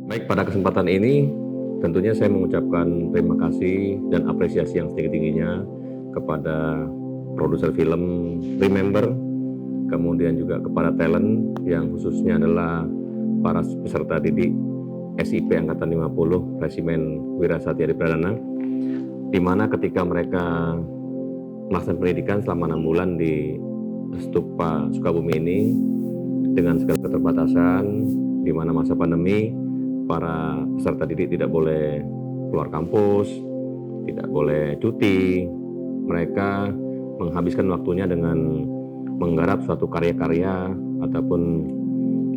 Baik, pada kesempatan ini tentunya saya mengucapkan terima kasih dan apresiasi yang setinggi-tingginya kepada produser film Remember, kemudian juga kepada talent yang khususnya adalah para peserta didik SIP Angkatan 50 Resimen Wirasatya Adi Pradana, di mana ketika mereka melaksanakan pendidikan selama 6 bulan di Stupa Sukabumi ini dengan segala keterbatasan, di mana masa pandemi para peserta didik tidak boleh keluar kampus, tidak boleh cuti. Mereka menghabiskan waktunya dengan menggarap suatu karya-karya ataupun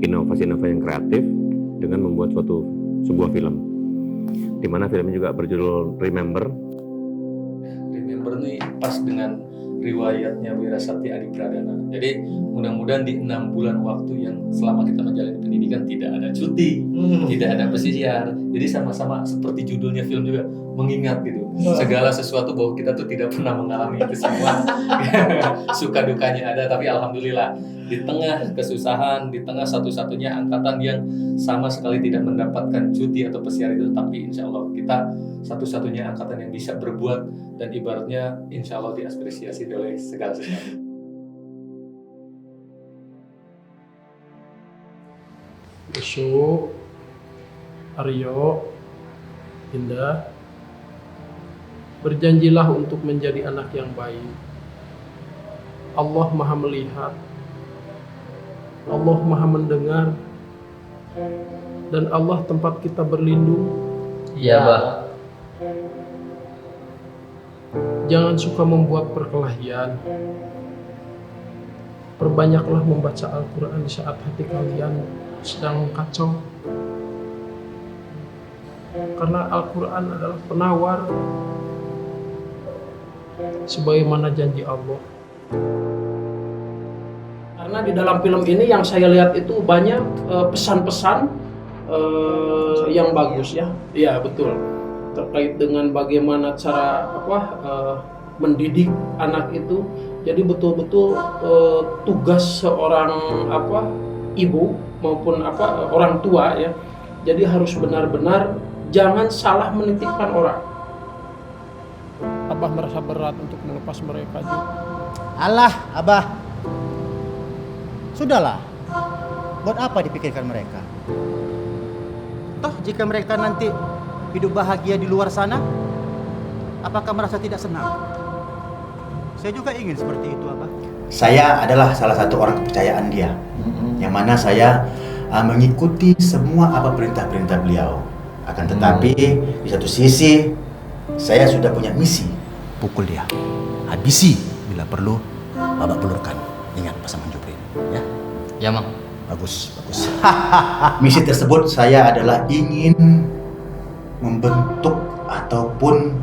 inovasi-inovasi yang kreatif dengan membuat sebuah film. Di mana film ini juga berjudul Remember. Remember nih pas dengan riwayatnya Wirasatya Adi Pradana. Jadi mudah-mudahan di 6 bulan waktu yang selama kita menjalani pendidikan tidak ada cuti, tidak ada pesisiar. Jadi sama-sama seperti judulnya film juga mengingat gitu. Segala sesuatu bahwa kita tuh tidak pernah mengalami itu semua. Suka dukanya ada, tapi alhamdulillah di tengah kesusahan, di tengah satu-satunya angkatan yang sama sekali tidak mendapatkan cuti atau pesiar itu, tapi insya Allah kita satu-satunya angkatan yang bisa berbuat dan ibaratnya insya Allah diapresiasi oleh segala sesuatu. Besok Aryo, Indah, berjanjilah untuk menjadi anak yang baik. Allah Maha melihat, Allah Maha mendengar, dan Allah tempat kita berlindung. Iya, Bah. Jangan suka membuat perkelahian. Perbanyaklah membaca Al-Quran di saat hati kalian sedang kacau. Karena Al-Quran adalah penawar sebagaimana janji Allah. Karena di dalam film ini yang saya lihat itu banyak pesan-pesan yang bagus ya. Iya, betul. Terkait dengan bagaimana cara mendidik anak itu. Jadi betul-betul tugas seorang ibu maupun orang tua ya. Jadi harus benar-benar jangan salah menitipkan orang. Abah merasa berat untuk melepas mereka juga. Alah, Abah. Sudahlah. Buat apa dipikirkan mereka? Toh jika mereka nanti hidup bahagia di luar sana, apakah merasa tidak senang? Saya juga ingin seperti itu, Abah. Saya adalah salah satu orang kepercayaan dia, yang mana saya mengikuti semua apa perintah-perintah beliau. Akan tetapi di satu sisi saya sudah punya misi. Pukul dia, habisi bila perlu, babak belurkan. Ingat pasangan Jupri, ya? Ya, Mang. Bagus, bagus. Misi tersebut saya adalah ingin membentuk ataupun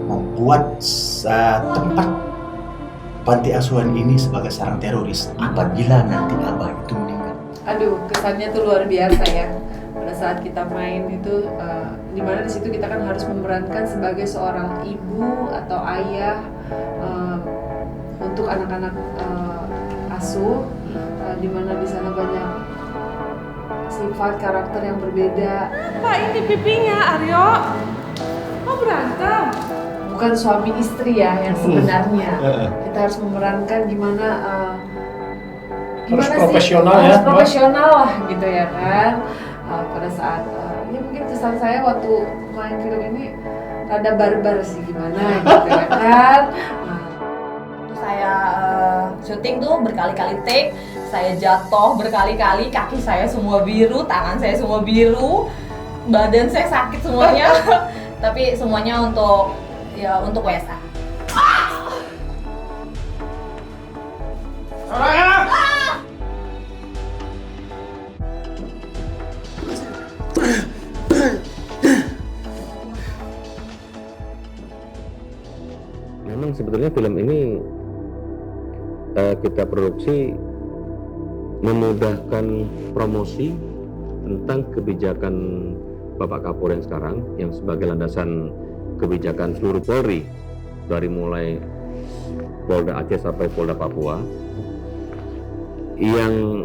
membuat tempat panti asuhan ini sebagai sarang teroris apabila nanti Abah itu meninggal. Aduh, kesannya tuh luar biasa ya. Pada saat kita main itu, dimana di situ kita kan harus memerankan sebagai seorang ibu atau ayah untuk anak-anak asuh, dimana di sana banyak sifat karakter yang berbeda. Pak, ini pipinya Aryo. Kok berantem? Bukan suami istri ya yang sebenarnya. Kita harus memerankan gimana Harus sih? profesional ya. Harus profesional lah gitu ya kan. Pada saat ya mungkin kesan saya waktu main film ini rada barbar sih gimana gitu ya kan. Saya syuting tuh berkali-kali take, saya jatuh berkali-kali, kaki saya semua biru, tangan saya semua biru, badan saya sakit semuanya. Tapi semuanya untuk WSA. Memang sebetulnya film ini kita produksi memudahkan promosi tentang kebijakan Bapak Kapolri yang sekarang, yang sebagai landasan kebijakan seluruh Polri dari mulai Polda Aceh sampai Polda Papua, yang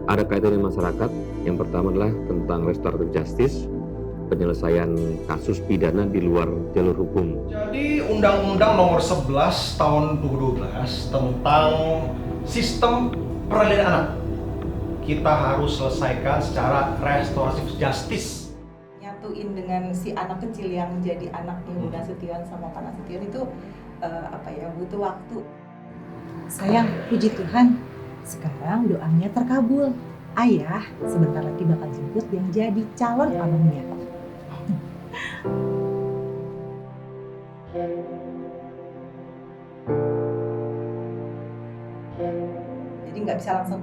ada kaitannya dengan masyarakat. Yang pertama adalah tentang restoratif justice, penyelesaian kasus pidana di luar jalur hukum. Jadi Undang-Undang Nomor 11 Tahun 2012 tentang sistem peradilan anak kita harus selesaikan secara restoratif justice. Nyatuin dengan si anak kecil yang jadi anaknya Bunda Setion sama Pak Nasution itu butuh waktu. Sayang, puji Tuhan, sekarang doanya terkabul. Ayah sebentar lagi bakal jemput yang jadi calon abangnya. Jadi nggak bisa langsung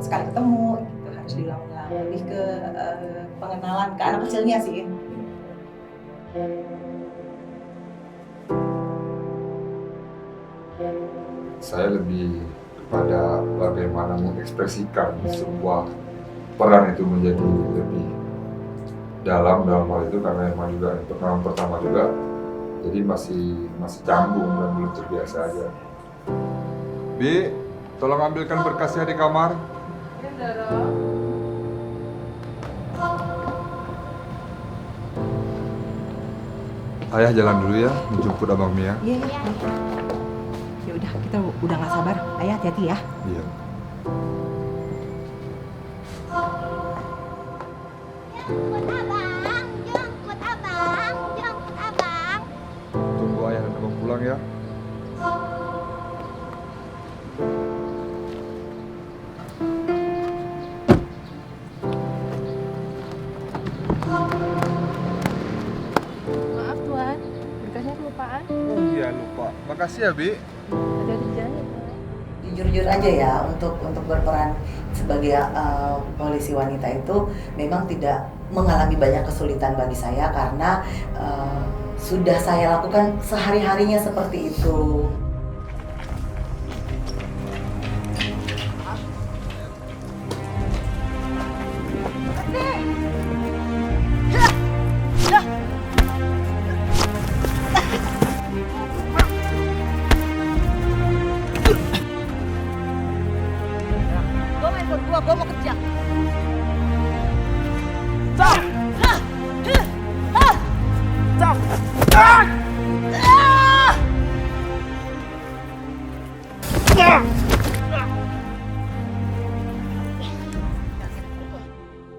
sekali ketemu, gitu. Harus diulang-ulang. Lebih ke pengenalan ke anak kecilnya sih. Saya lebih kepada bagaimana mengekspresikan sebuah peran itu menjadi lebih dalam hal itu, karena memang juga perkenalan pertama juga, jadi masih canggung dan belum terbiasa aja. Bi, tolong ambilkan berkasnya di kamar. Ayah jalan dulu ya, menjemput Abang Mia. Iya. Ya udah, kita udah nggak sabar. Ayah hati-hati ya. Iya. Tunggu ayah dan abang pulang ya. Maaf Tuan, berkasnya kelupaan. Oh iya lupa. Makasih ya Bi. Ada kerjanya Tuan. Jujur aja ya, untuk berperan sebagai polisi wanita itu memang tidak mengalami banyak kesulitan bagi saya karena sudah saya lakukan sehari-harinya seperti itu. Gue mau kerja.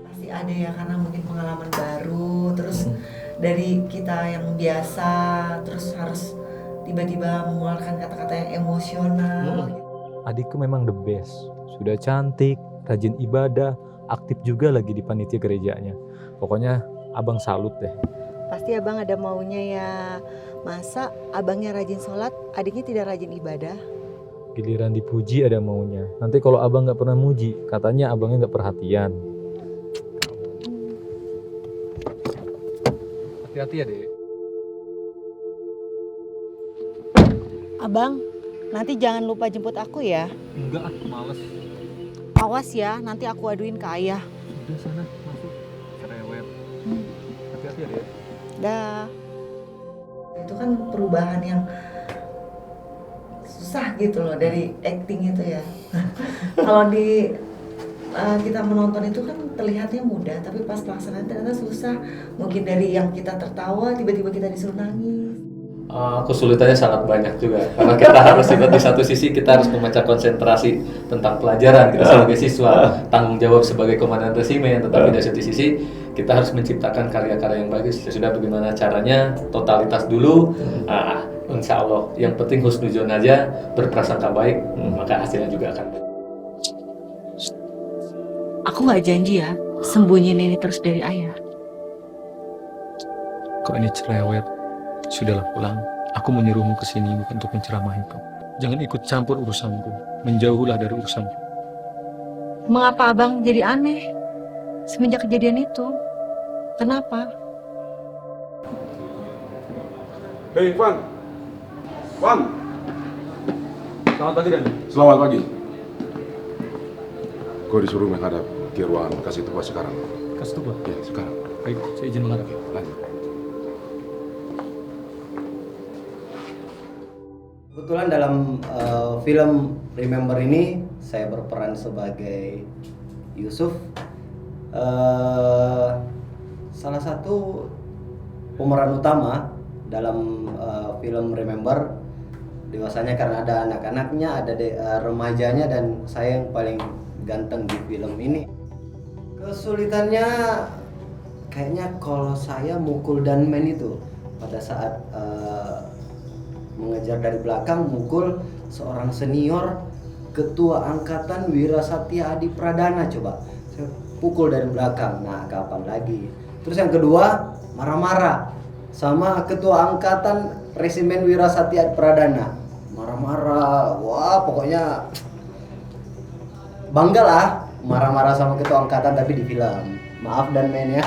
Pasti ada ya, karena mungkin pengalaman baru, terus dari kita yang biasa, terus harus tiba-tiba mengeluarkan kata-kata yang emosional. Adikku memang the best. Sudah cantik, rajin ibadah, aktif juga lagi di panitia gerejanya. Pokoknya abang salut deh. Pasti abang ada maunya ya. Masa abangnya rajin sholat, adiknya tidak rajin ibadah? Giliran dipuji ada maunya. Nanti kalau abang nggak pernah muji, katanya abangnya nggak perhatian. Hati-hati ya dek. Abang, nanti jangan lupa jemput aku ya. Enggak, males. Awas ya, nanti aku aduin ke ayah. Udah sana, masuk. Cerewet. Hati-hati ya dek. Dah. Itu kan perubahan yang susah gitu loh dari acting itu ya. Kalau di kita menonton itu kan terlihatnya mudah, tapi pas pelaksanaan ternyata susah. Mungkin dari yang kita tertawa tiba-tiba kita disuruh nangis. Kesulitannya sangat banyak juga karena kita harus di satu sisi kita harus memecah konsentrasi tentang pelajaran kita sebagai siswa, tanggung jawab sebagai komandan resimen, tetapi dari satu sisi kita harus menciptakan karya-karya yang bagus. Ya sudah, bagaimana caranya, totalitas dulu. Insya Allah yang penting husnuzon aja, berprasangka baik, maka hasilnya juga akan baik. Aku nggak janji ya, sembunyiin ini terus dari ayah. Kok ini cerewet? Sudahlah pulang. Aku menyuruhmu ke sini bukan untuk menceramahiku. Jangan ikut campur urusanku. Menjauhlah dari urusanku. Mengapa abang jadi aneh semenjak kejadian itu? Kenapa? Hei, Van. Selamat pagi, Dan. Selamat pagi. Kau disuruh menghadap ke ruangan kasih tugas sekarang. Kasih tugas? Ya, sekarang. Baik, saya izin menghadap. Lanjut. Kebetulan dalam film Remember ini saya berperan sebagai Yusuf. Salah satu pemeran utama dalam film Remember. Dewasanya karena ada anak-anaknya, ada remajanya, dan saya yang paling ganteng di film ini. Kesulitannya kayaknya kalau saya mukul dan main itu pada saat mengejar dari belakang, mukul seorang senior ketua angkatan Wirasatya Adi Pradana, coba saya pukul dari belakang. Nah, kapan lagi? Terus yang kedua, marah-marah sama ketua angkatan Resimen Wirasatya Adi Pradana, marah-marah. Wah, pokoknya bangga lah marah-marah sama ketua angkatan tapi di film. Maaf dan men ya.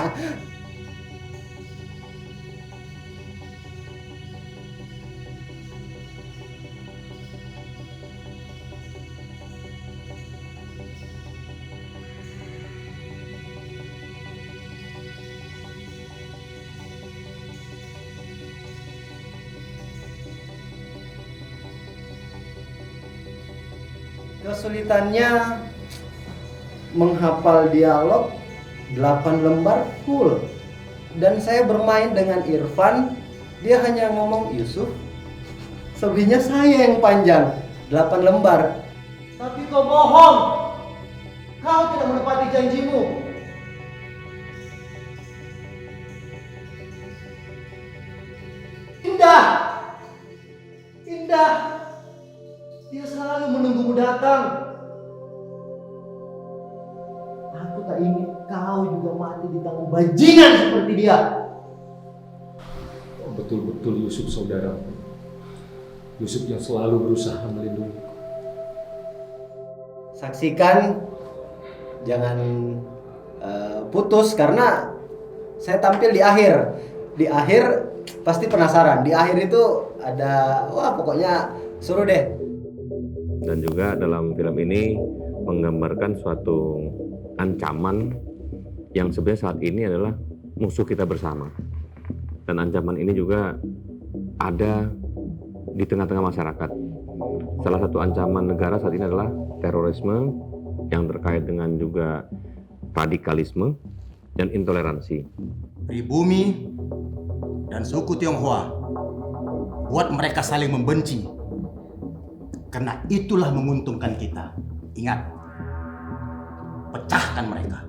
Kesulitannya menghafal dialog 8 lembar full. Dan saya bermain dengan Irfan, dia hanya ngomong Yusuf, selebihnya saya yang panjang 8 lembar. Tapi kau bohong, kau tidak menepati janjimu. Indah, dia selalu menunggumu datang. Aku tak ingin kau juga mati di tangan bajingan seperti dia. Betul-betul Yusuf saudara. Yusuf yang selalu berusaha melindungi. Saksikan, jangan putus karena saya tampil di akhir. Di akhir pasti penasaran. Di akhir itu ada, wah pokoknya suruh deh. Dan juga dalam film ini menggambarkan suatu ancaman yang sebenarnya saat ini adalah musuh kita bersama. Dan ancaman ini juga ada di tengah-tengah masyarakat. Salah satu ancaman negara saat ini adalah terorisme yang terkait dengan juga radikalisme dan intoleransi. Pribumi dan suku Tionghoa buat mereka saling membenci. Karena itulah menguntungkan kita. Ingat, pecahkan mereka.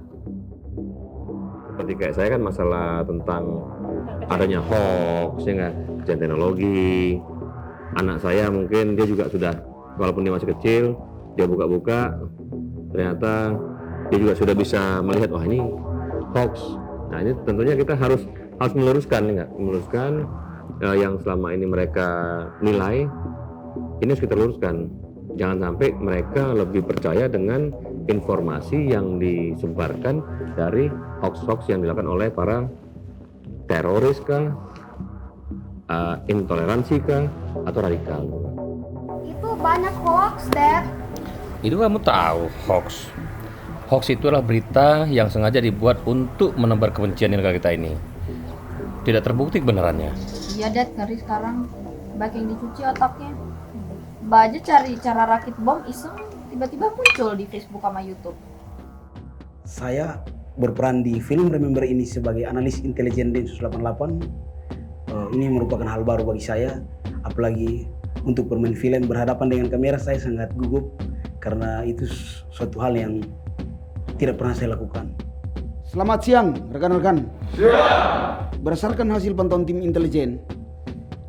Seperti kayak saya kan masalah tentang adanya hoax, ya nggak, teknologi. Anak saya mungkin dia juga sudah, walaupun dia masih kecil, dia buka-buka, ternyata dia juga sudah bisa melihat, wah ini hoax. Nah ini tentunya kita harus meluruskan, ya nggak, meluruskan yang selama ini mereka nilai. Ini harus kita luruskan. Jangan sampai mereka lebih percaya dengan informasi yang disebarkan dari hoax-hoax yang dilakukan oleh para teroris kah, intoleransi kah, atau radikal. Itu banyak hoax, Dad. Itu kamu tahu hoax. Hoax itu adalah berita yang sengaja dibuat untuk menebar kebencian di negara kita ini. Tidak terbukti kebenarannya. Iya, Dad, ngeri sekarang. Baik yang dicuci otaknya. Mbak aja cari cara rakit bom iseng, tiba-tiba muncul di Facebook sama YouTube. Saya berperan di film Remember ini sebagai analis intelijen Densus 88. Ini merupakan hal baru bagi saya, apalagi untuk bermain film berhadapan dengan kamera. Saya sangat gugup karena itu suatu hal yang tidak pernah saya lakukan. Selamat siang rekan-rekan. Siang. Berdasarkan hasil pantauan tim intelijen,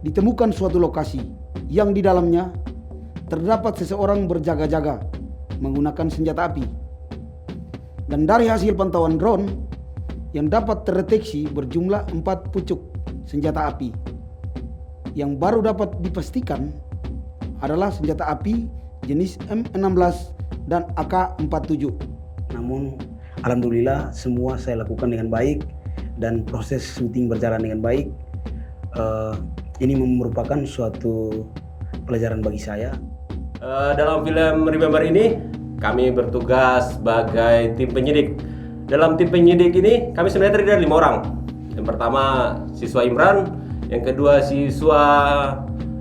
ditemukan suatu lokasi yang di dalamnya terdapat seseorang berjaga-jaga menggunakan senjata api. Dan dari hasil pantauan drone yang dapat terdeteksi berjumlah 4 pucuk senjata api. Yang baru dapat dipastikan adalah senjata api jenis M16 dan AK-47. Namun alhamdulillah semua saya lakukan dengan baik dan proses syuting berjalan dengan baik. Ini merupakan suatu pelajaran bagi saya. Dalam film Remember ini kami bertugas sebagai tim penyidik. Dalam tim penyidik ini kami sebenarnya terdiri dari 5 orang. Yang pertama siswa Imran, yang kedua siswa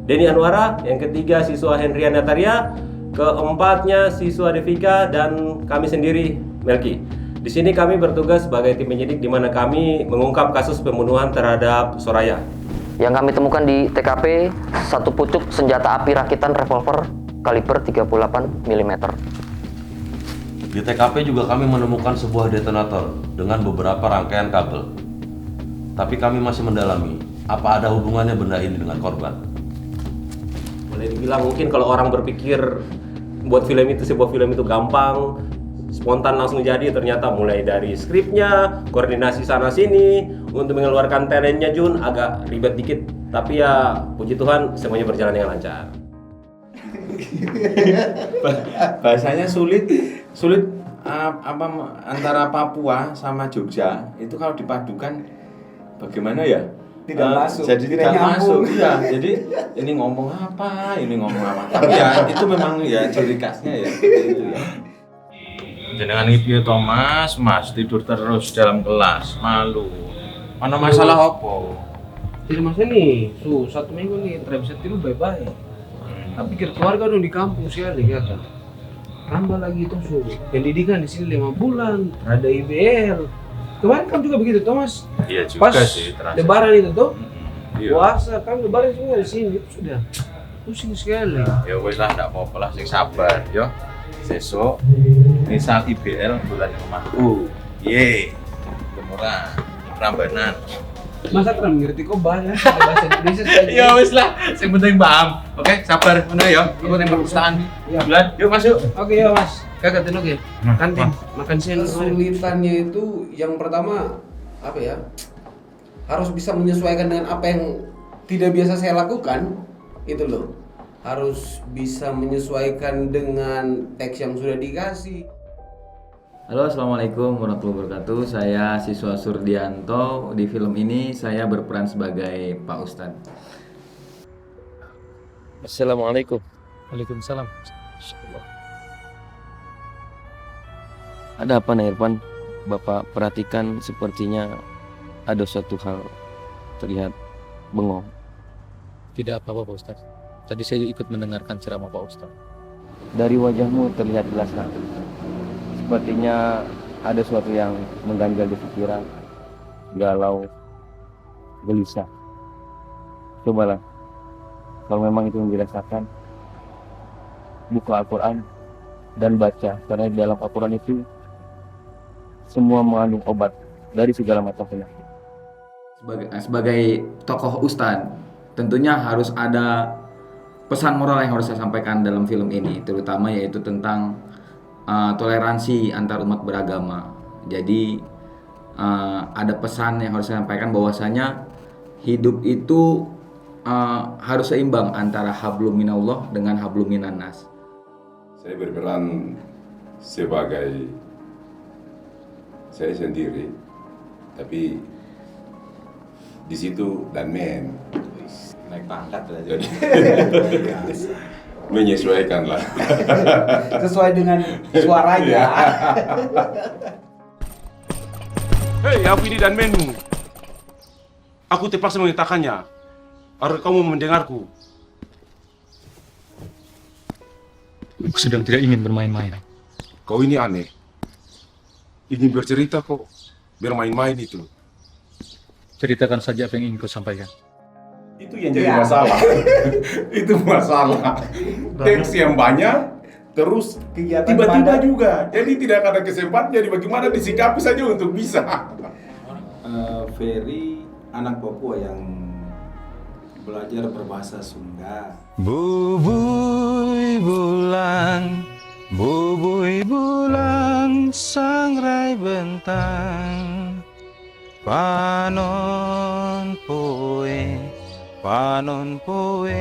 Denny Anwara, yang ketiga siswa Hendriana Taria, keempatnya siswa Devika dan kami sendiri Melki. Di sini kami bertugas sebagai tim penyidik di mana kami mengungkap kasus pembunuhan terhadap Soraya. Yang kami temukan di TKP, satu pucuk senjata api rakitan revolver kaliber 38 mm. Di TKP juga kami menemukan sebuah detonator dengan beberapa rangkaian kabel. Tapi kami masih mendalami apa ada hubungannya benda ini dengan korban. Boleh dibilang mungkin kalau orang berpikir buat sebuah film itu gampang, spontan langsung jadi, ternyata mulai dari skripnya, koordinasi sana sini, untuk mengeluarkan talentnya Jun agak ribet dikit. Tapi ya puji Tuhan semuanya berjalan dengan lancar. Bahasanya sulit antara Papua sama Jogja itu kalau dipadukan bagaimana ya? Tidak masuk. Jadi tidak nyambung. masuk. Iya, jadi ini ngomong apa, ini ngomong apa. Tapi ya itu memang ya ciri khasnya ya seperti itu ya. Jenengan iki Thomas, Mas tidur terus dalam kelas, malu. Mana masalah apa? Jadi mas ini, satu minggu nih, bisa tidur baik-baik. Tapi pikir keluarga dong di kampung sekali ya kan. Tambah lagi itu pendidikan di sini 5 bulan, ada IBL. Kemarin kan juga begitu Thomas. Iya juga pas sih, terasa. Lebaran itu tuh, Iya. puasa kan lebaran semua di sini itu sudah pusing sekali. Ya wes lah, ndak apa-apa lah, sing sabar, yo. Sesuk misal IBL bulan rumahku. Ye. Kemuran, Prambanan. Masa kan ngerti kok banyak bahasa Indonesia sekali. Ya wes lah, sing penting paham. Oke, sabar ngono ya. Aku nang perpustakaan. Bulan, yuk masuk. Oke ya mas, kakak tenok ya. Kantin, makan siang. Kesulitannya itu yang pertama apa ya? Harus bisa menyesuaikan dengan apa yang tidak biasa saya lakukan, itu loh. Harus bisa menyesuaikan dengan teks yang sudah dikasih. Halo, assalamualaikum warahmatullahi wabarakatuh. Saya siswa Surdianto. Di film ini saya berperan sebagai Pak Ustadz. Assalamualaikum. Waalaikumsalam. Ada apa Nek Irfan? Bapak perhatikan sepertinya ada suatu hal terlihat bengong. Tidak apa-apa Pak Ustadz. Tadi saya ikut mendengarkan ceramah Pak Ustadz. Dari wajahmu terlihat jelas nak. Sepertinya ada sesuatu yang mengganjal di pikiran, galau, gelisah. Cobalah, kalau memang itu yang dirasakan, buka Al-Quran dan baca, karena di dalam Al-Quran itu semua mengandung obat dari segala macam penyakit. Sebagai tokoh Ustadz, tentunya harus ada pesan moral yang harus saya sampaikan dalam film ini, terutama yaitu tentang toleransi antar umat beragama. Jadi ada pesan yang harus saya sampaikan bahwasanya hidup itu harus seimbang antara hablum minallah dengan hablum minannas. Saya berperan sebagai saya sendiri, tapi di situ dan men naik pangkat lah jadi menyesuaikan lah Sesuai dengan suaranya. Hei Afidi dan Menu, aku terpaksa mengatakannya agar kamu mendengarku. Aku sedang tidak ingin bermain-main. Kau ini aneh, ingin bercerita kok bermain-main itu. Ceritakan saja apa yang ingin kau sampaikan. Itu yang jadi masalah. Itu masalah. Teks yang banyak, terus tiba-tiba juga. Jadi tidak ada kesempatan. Jadi bagaimana disikapi saja untuk bisa. Ferry anak Papua yang belajar berbahasa Sunda. Bubui bulan, sangrai bentang, panon poe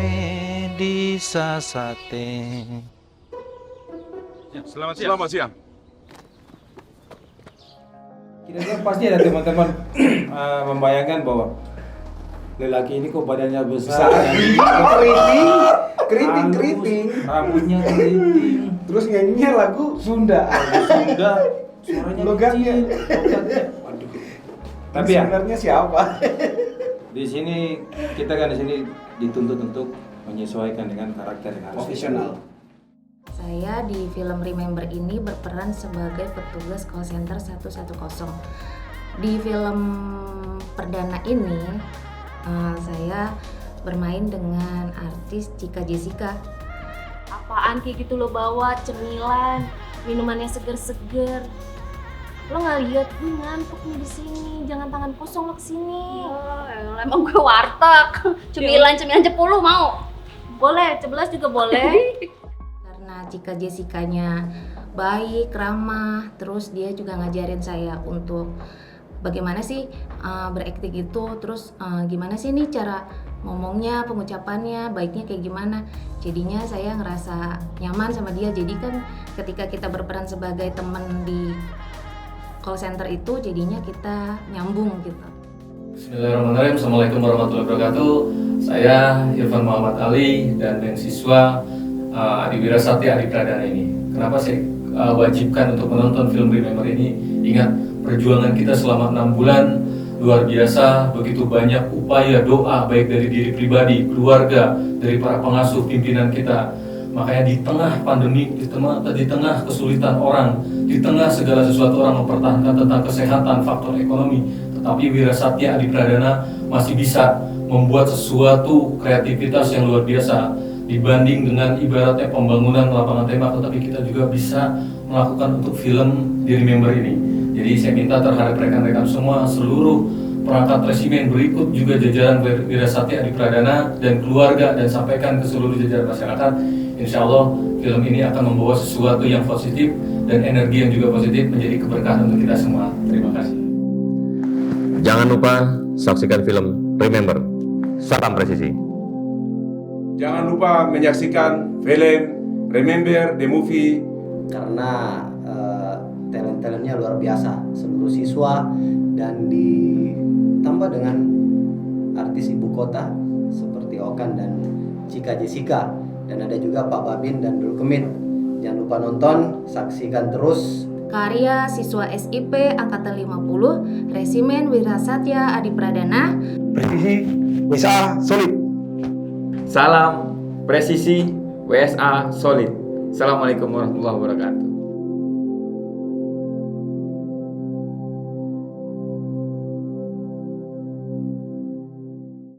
di sasate. Selamat siang. Kira-kira pasti ada teman-teman membayangkan bahwa lelaki ini kok badannya besar, Keriting. rambutnya keriting, Terus nyanyinya lagu Sunda. suaranya Logatnya. Waduh. Tapi ya, Sebenarnya siapa? di sini kita kan di sini dituntut untuk menyesuaikan dengan karakter yang harus Profesional. Saya di film Remember ini berperan sebagai petugas call center 110. Di film perdana ini saya bermain dengan artis Cika Jessica. Apaan kayak gitu lo bawa cemilan, minumannya seger-seger. Lo nggak lihat gue ngantuk nih di sini, jangan tangan kosong lo kesini. Emang gue warteg, cemilan 10 mau? Boleh, 11 juga boleh. Karena Cika Jessica-nya baik, ramah, terus dia juga ngajarin saya untuk bagaimana sih berakting itu, terus gimana sih nih cara ngomongnya, pengucapannya, baiknya kayak gimana. Jadinya saya ngerasa nyaman sama dia. Jadi kan ketika kita berperan sebagai teman di call center itu, jadinya kita nyambung gitu. Bismillahirrahmanirrahim. Assalamualaikum warahmatullahi wabarakatuh. Saya Irfan Muhammad Ali dan siswa Adi Wirasatya Adi Pradana ini. Kenapa saya wajibkan untuk menonton film Remember ini? Ingat, perjuangan kita selama 6 bulan luar biasa, begitu banyak upaya doa baik dari diri pribadi, keluarga, dari para pengasuh, pimpinan kita. Makanya di tengah pandemi, di tengah kesulitan orang, di tengah segala sesuatu orang mempertahankan tentang kesehatan, faktor ekonomi, tetapi Wirasatya Adi Pradana masih bisa membuat sesuatu kreativitas yang luar biasa dibanding dengan ibaratnya pembangunan lapangan tembak, tetapi kita juga bisa melakukan untuk film di Remember ini. Jadi saya minta terhadap rekan-rekan semua, seluruh perangkat resimen berikut juga jajaran Wirasatya Adi Pradana dan keluarga, dan sampaikan ke seluruh jajaran masyarakat. Insya Allah film ini akan membawa sesuatu yang positif dan energi yang juga positif menjadi keberkahan untuk kita semua. Terima kasih. Jangan lupa saksikan film Remember. Salam presisi. Jangan lupa menyaksikan film Remember the Movie. Karena talent-talentnya luar biasa, seluruh siswa, dan ditambah dengan artis ibu kota seperti Okan dan Cika Jessica, dan ada juga Pak Babin dan Dul Kemit. Jangan lupa nonton, saksikan terus Karya siswa SIP Angkatan 50, Resimen Wirasatya Adi Pradana. Presisi WSA Solid. Salam presisi WSA Solid. Assalamualaikum warahmatullahi wabarakatuh.